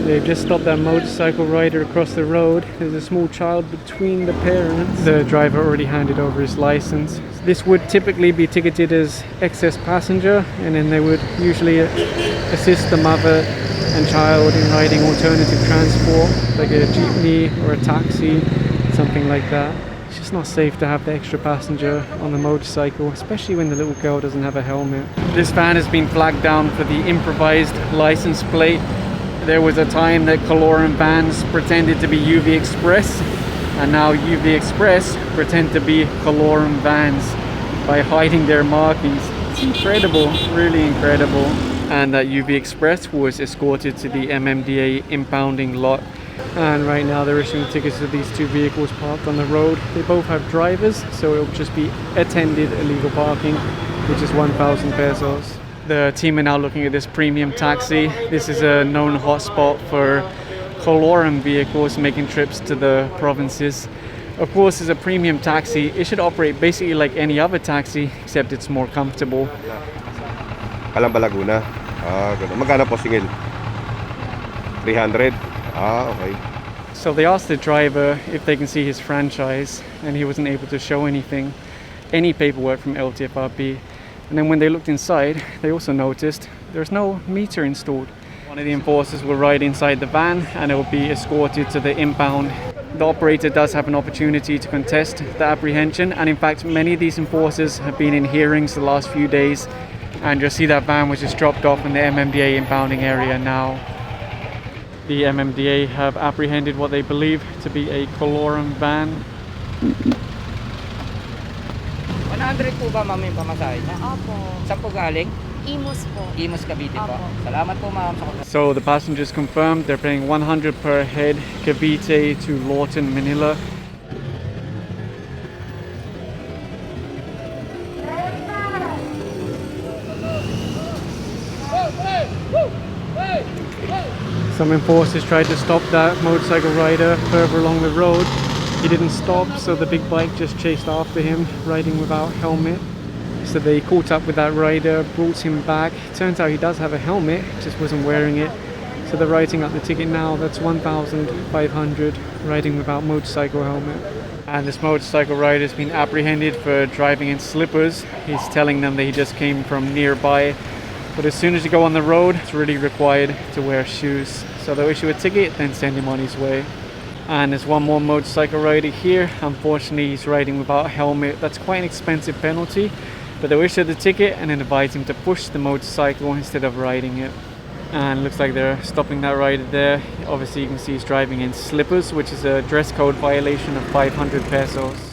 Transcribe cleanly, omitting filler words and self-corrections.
They've just stopped that motorcycle rider across the road. There's a small child between the parents. The driver already handed over his license. This would typically be ticketed as excess passenger, and then they would usually assist the mother and child in riding alternative transport, like a jeepney or a taxi, something like that. It's just not safe to have the extra passenger on the motorcycle, especially when the little girl doesn't have a helmet. This van has been flagged down for the improvised license plate. There was a time that colorum vans pretended to be UV Express, and now UV Express pretend to be colorum vans by hiding their markings. It's incredible, really incredible. And that UV Express was escorted to the MMDA impounding lot. And right now they're issuing tickets to these two vehicles parked on the road. They both have drivers, so it'll just be attended illegal parking, which is 1,000 pesos. The team are now looking at this premium taxi. This is a known hotspot for colorum vehicles making trips to the provinces. Of course, as a premium taxi, it should operate basically like any other taxi, except it's more comfortable. Calamba, Laguna. Magkano po singil? 300. Okay. So they asked the driver if they can see his franchise, and he wasn't able to show any paperwork from LTFRB. And then when they looked inside, they also noticed there's no meter installed. One of the enforcers will ride inside the van and it will be escorted to the impound. The operator does have an opportunity to contest the apprehension, and in fact many of these enforcers have been in hearings the last few days, and you'll see that van was just dropped off in the MMDA impounding area now. The MMDA have apprehended what they believe to be a colorum van. 100 po ba ma'am yung pamasahe niya? Opo. Saan po galing? Imus po. Imus, Cavite po. Opo. Salamat po ma'am. So the passengers confirmed they're paying 100 per head, Cavite to Lawton, Manila. Some enforcers tried to stop that motorcycle rider further along the road. He didn't stop, so the big bike just chased after him, riding without helmet. So they caught up with that rider, brought him back. Turns out he does have a helmet, just wasn't wearing it. So they're writing up the ticket now. That's 1,500 riding without motorcycle helmet. And this motorcycle rider has been apprehended for driving in slippers. He's telling them that he just came from nearby. But as soon as you go on the road, it's really required to wear shoes. So they'll issue a ticket, then send him on his way. And there's one more motorcycle rider here. Unfortunately, he's riding without a helmet. That's quite an expensive penalty. But they'll issue the ticket and then advise him to push the motorcycle instead of riding it. And looks like they're stopping that rider there. Obviously, you can see he's driving in slippers, which is a dress code violation of 500 pesos.